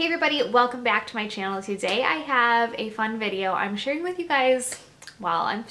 Hey everybody, welcome back to my channel. Today I have a fun video. I'm sharing with you guys my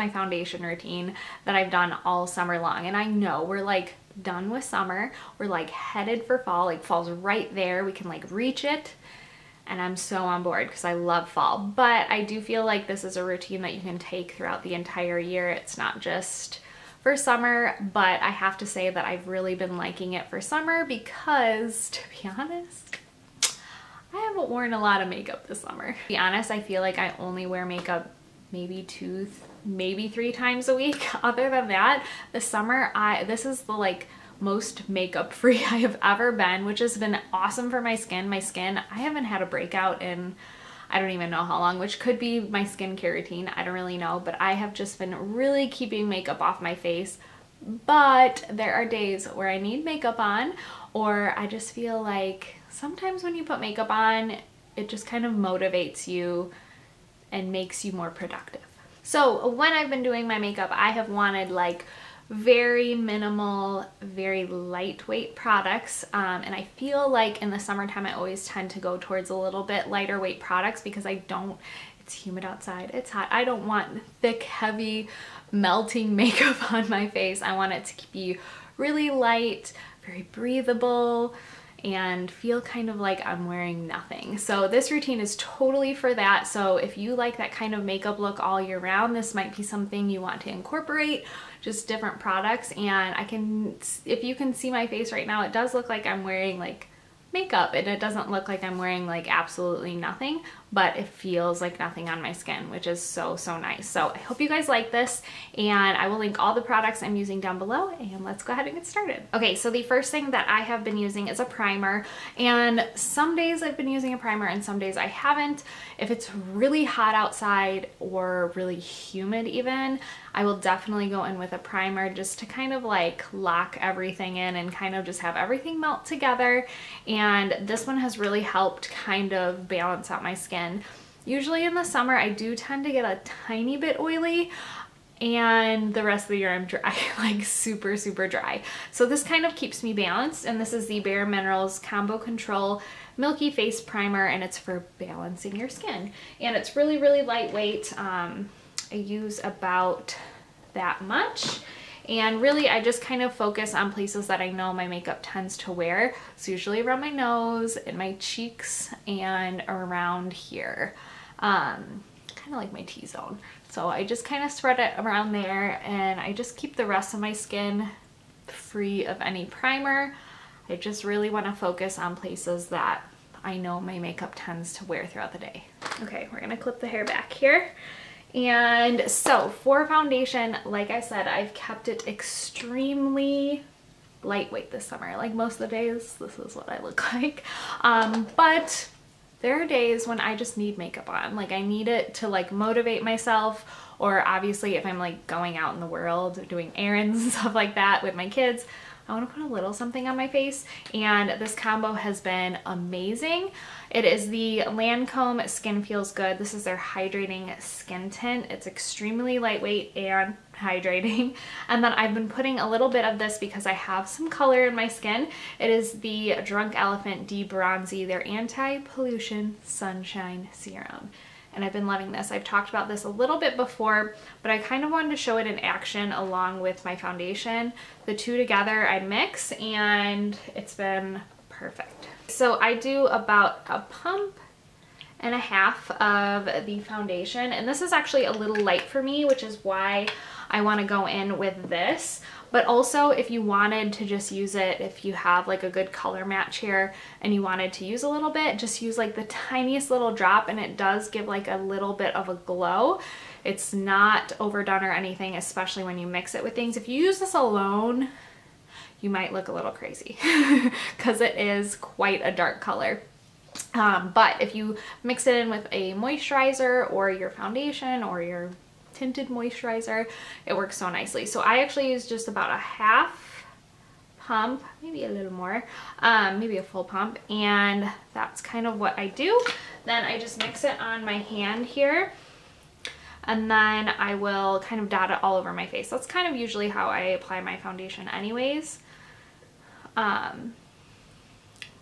foundation routine that I've done all summer long. And I know we're like done with summer. We're like headed for fall. Like fall's right there. We can like reach it. And I'm so on board because I love fall. But I do feel like this is a routine that you can take throughout the entire year. It's not just for summer, but I have to say that I've really been liking it for summer because, to be honest, I haven't worn a lot of makeup this summer. To be honest, I feel like I only wear makeup maybe 2, maybe 3 times a week. Other than that, this summer, this is the like most makeup free I have ever been, which has been awesome for my skin. I haven't had a breakout in I don't even know how long, which could be my skincare routine. I don't really know, but I have just been really keeping makeup off my face. But there are days where I need makeup on, or I just feel like sometimes when you put makeup on, it just kind of motivates you and makes you more productive. So when I've been doing my makeup, I have wanted like very minimal, very lightweight products. And I feel like in the summertime, I always tend to go towards a little bit lighter weight products because it's humid outside, it's hot. I don't want thick, heavy, melting makeup on my face. I want it to be really light, very breathable, and feel kind of like I'm wearing nothing. So this routine is totally for that. So if you like that kind of makeup look all year round, this might be something you want to incorporate, just different products. And if you can see my face right now, it does look like I'm wearing like makeup, and it doesn't look like I'm wearing like absolutely nothing, but it feels like nothing on my skin, which is so nice. So I hope you guys like this, and I will link all the products I'm using down below, and let's go ahead and get started. Okay, so the first thing that I have been using is a primer, and some days I've been using a primer and some days I haven't. If it's really hot outside or really humid even, I will definitely go in with a primer just to kind of like lock everything in and kind of just have everything melt together. And this one has really helped kind of balance out my skin. Usually in the summer, I do tend to get a tiny bit oily, and the rest of the year I'm dry, like super dry. So this kind of keeps me balanced, and this is the BareMinerals Combo Control Milky Face Primer, and it's for balancing your skin. And it's really lightweight. I use about that much, and really I just kind of focus on places that I know my makeup tends to wear. So usually around my nose and my cheeks and around here, kind of like my T-zone. So I just kind of spread it around there, and I just keep the rest of my skin free of any primer. I just really want to focus on places that I know my makeup tends to wear throughout the day. Okay, we're gonna clip the hair back here. And so for foundation, like I said, I've kept it extremely lightweight this summer. Like most of the days, this is what I look like. But there are days when I just need makeup on. Like I need it to like motivate myself, or obviously if I'm like going out in the world or doing errands and stuff like that with my kids, I want to put a little something on my face, and this combo has been amazing. It is the Lancome Skin Feels Good. This is their hydrating skin tint. It's extremely lightweight and hydrating. And then I've been putting a little bit of this because I have some color in my skin. It is the Drunk Elephant De-Bronzy, their anti-pollution sunshine serum. And I've been loving this. I've talked about this a little bit before, but I kind of wanted to show it in action along with my foundation. The two together I mix, and it's been perfect. So I do about 1.5 pumps of the foundation, and this is actually a little light for me, which is why I want to go in with this. But also, if you wanted to just use it, if you have like a good color match here and you wanted to use a little bit, just use like the tiniest little drop, and it does give like a little bit of a glow. It's not overdone or anything, especially when you mix it with things. If you use this alone, you might look a little crazy because it is quite a dark color. But if you mix it in with a moisturizer or your foundation or your tinted moisturizer, it works so nicely. So I actually use just about 1/2 pump, maybe a little more, maybe a full pump, and that's kind of what I do. Then I just mix it on my hand here, and then I will kind of dot it all over my face. That's kind of usually how I apply my foundation anyways.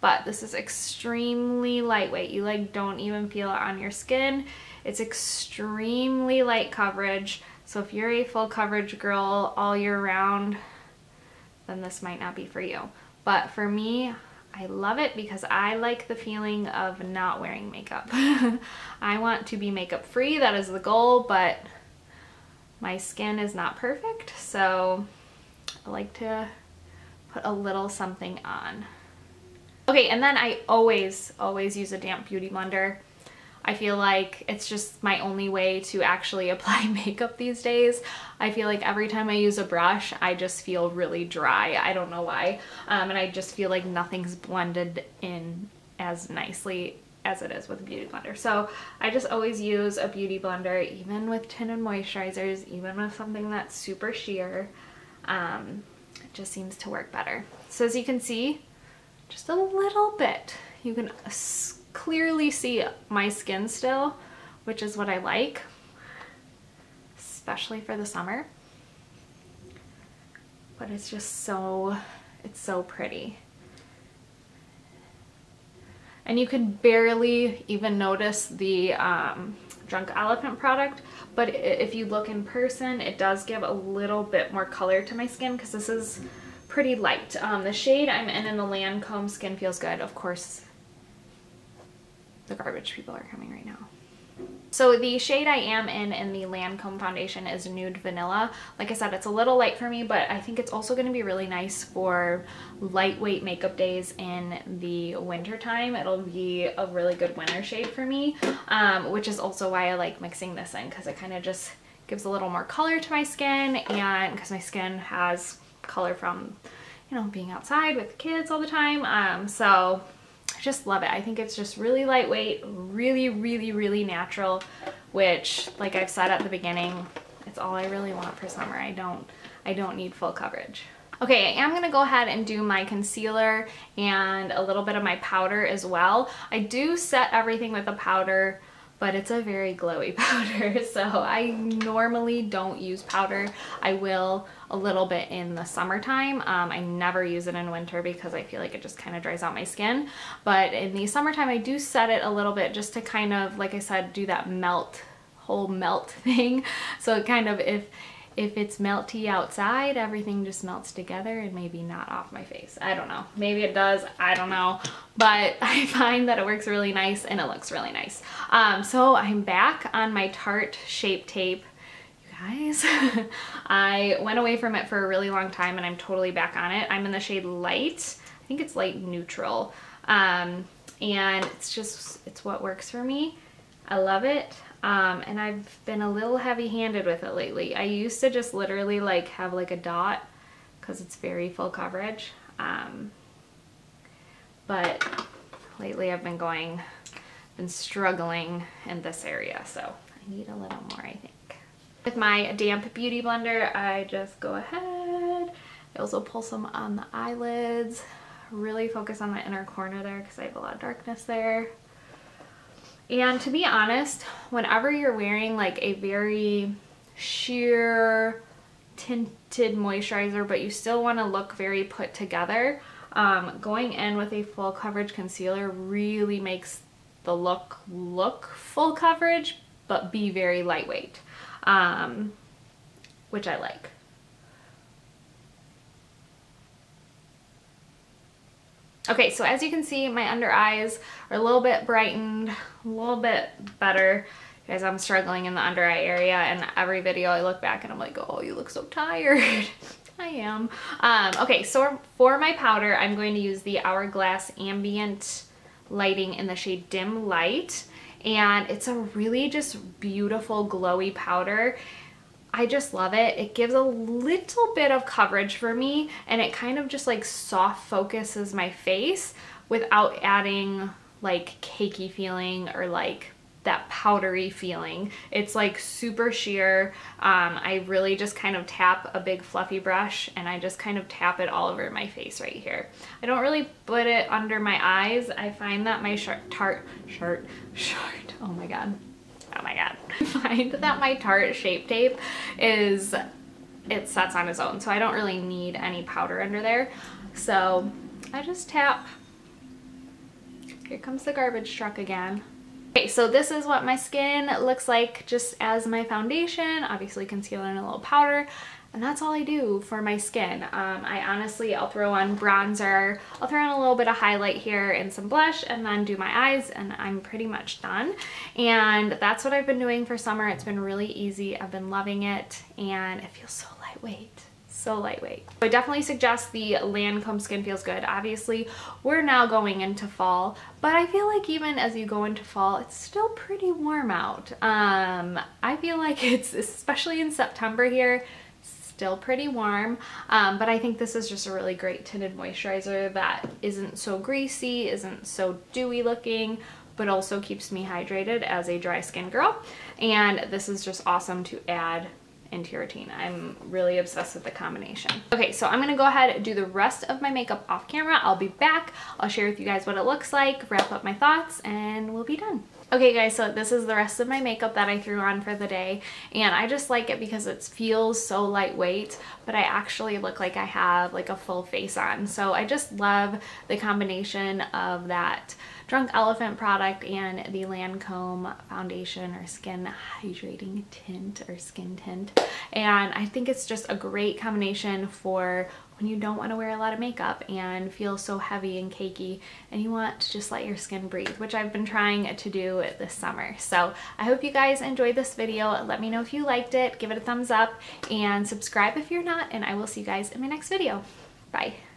but this is extremely lightweight. You like don't even feel it on your skin. It's extremely light coverage. So if you're a full coverage girl all year round, then this might not be for you. But for me, I love it because I like the feeling of not wearing makeup. I want to be makeup free, that is the goal, but my skin is not perfect, so I like to put a little something on. Okay, and then I always use a damp beauty blender. I feel like it's just my only way to actually apply makeup these days. I feel like every time I use a brush, I just feel really dry. I don't know why. And I just feel like nothing's blended in as nicely as it is with a beauty blender. So I just always use a beauty blender, even with tinted moisturizers, even with something that's super sheer. It just seems to work better. So as you can see, just a little bit. You can clearly see my skin still, which is what I like, especially for the summer. But it's just so, it's so pretty. And you can barely even notice the Drunk Elephant product, but if you look in person, it does give a little bit more color to my skin because this is pretty light. The shade I'm in the Lancome Skin Feels Good, of course, the garbage people are coming right now. So the shade I am in the Lancome foundation is Nude Vanilla. Like I said, it's a little light for me, but I think it's also going to be really nice for lightweight makeup days in the winter time. It'll be a really good winter shade for me, which is also why I like mixing this in, because it kind of just gives a little more color to my skin, and because my skin has color from, you know, being outside with kids all the time. So I just love it. I think it's just really lightweight, really natural, which, like I've said at the beginning, it's all I really want for summer. I don't need full coverage. Okay, I am gonna go ahead and do my concealer and a little bit of my powder as well. I do set everything with a powder, but it's a very glowy powder, so I normally don't use powder. I will a little bit in the summertime. I never use it in winter because I feel like it just kind of dries out my skin. But in the summertime, I do set it a little bit just to kind of, like I said, do that whole melt thing. So it kind of, if it's melty outside, everything just melts together and maybe not off my face. I don't know. Maybe it does. I don't know. But I find that it works really nice and it looks really nice. So I'm back on my Tarte Shape Tape. You guys, I went away from it for a really long time and I'm totally back on it. I'm in the shade Light. I think it's Light Neutral. And it's what works for me. I love it. And I've been a little heavy-handed with it lately. I used to just literally like have like a dot because it's very full coverage. But lately I've been struggling in this area, so I need a little more, I think. With my damp beauty blender, I just go ahead. I also pull some on the eyelids, really focus on the inner corner there because I have a lot of darkness there. And to be honest, whenever you're wearing like a very sheer tinted moisturizer, but you still want to look very put together, going in with a full coverage concealer really makes the look full coverage, but be very lightweight, which I like. Okay, so as you can see, my under eyes are a little bit brightened, a little bit better. Guys, I'm struggling in the under eye area, and every video I look back and I'm like, oh, you look so tired. I am. Okay, so for my powder, I'm going to use the Hourglass Ambient Lighting in the shade Dim Light, and it's a really just beautiful glowy powder. I just love it. It gives a little bit of coverage for me, and it kind of just like soft focuses my face without adding like cakey feeling or like that powdery feeling. It's like super sheer. I really just kind of tap a big fluffy brush and I just kind of tap it all over my face right here. I don't really put it under my eyes. I find that my oh my god. I find that my Tarte Shape Tape it sets on its own, so I don't really need any powder under there. So I just tap Here comes the garbage truck again. Okay, so this is what my skin looks like just as my foundation, obviously concealer and a little powder, and that's all I do for my skin. I'll throw on bronzer, I'll throw on a little bit of highlight here and some blush, and then do my eyes, and I'm pretty much done. And that's what I've been doing for summer. It's been really easy. I've been loving it, and it feels so lightweight. So lightweight. I definitely suggest the Lancome Skin Feels Good. Obviously, we're now going into fall, but I feel like even as you go into fall, it's still pretty warm out. I feel like it's, especially in September here, still pretty warm, but I think this is just a really great tinted moisturizer that isn't so greasy, isn't so dewy looking, but also keeps me hydrated as a dry skin girl. And this is just awesome to add into your routine. I'm really obsessed with the combination. Okay, so I'm gonna go ahead and do the rest of my makeup off camera. I'll be back. I'll share with you guys what it looks like, wrap up my thoughts, and we'll be done. Okay guys, so this is the rest of my makeup that I threw on for the day, and I just like it because it feels so lightweight, but I actually look like I have like a full face on. So I just love the combination of that Drunk Elephant product and the Lancome foundation or skin hydrating tint or skin tint. And I think it's just a great combination for when you don't want to wear a lot of makeup and feel so heavy and cakey and you want to just let your skin breathe, which I've been trying to do this summer. So I hope you guys enjoyed this video. Let me know if you liked it, give it a thumbs up, and subscribe if you're not, and I will see you guys in my next video. Bye.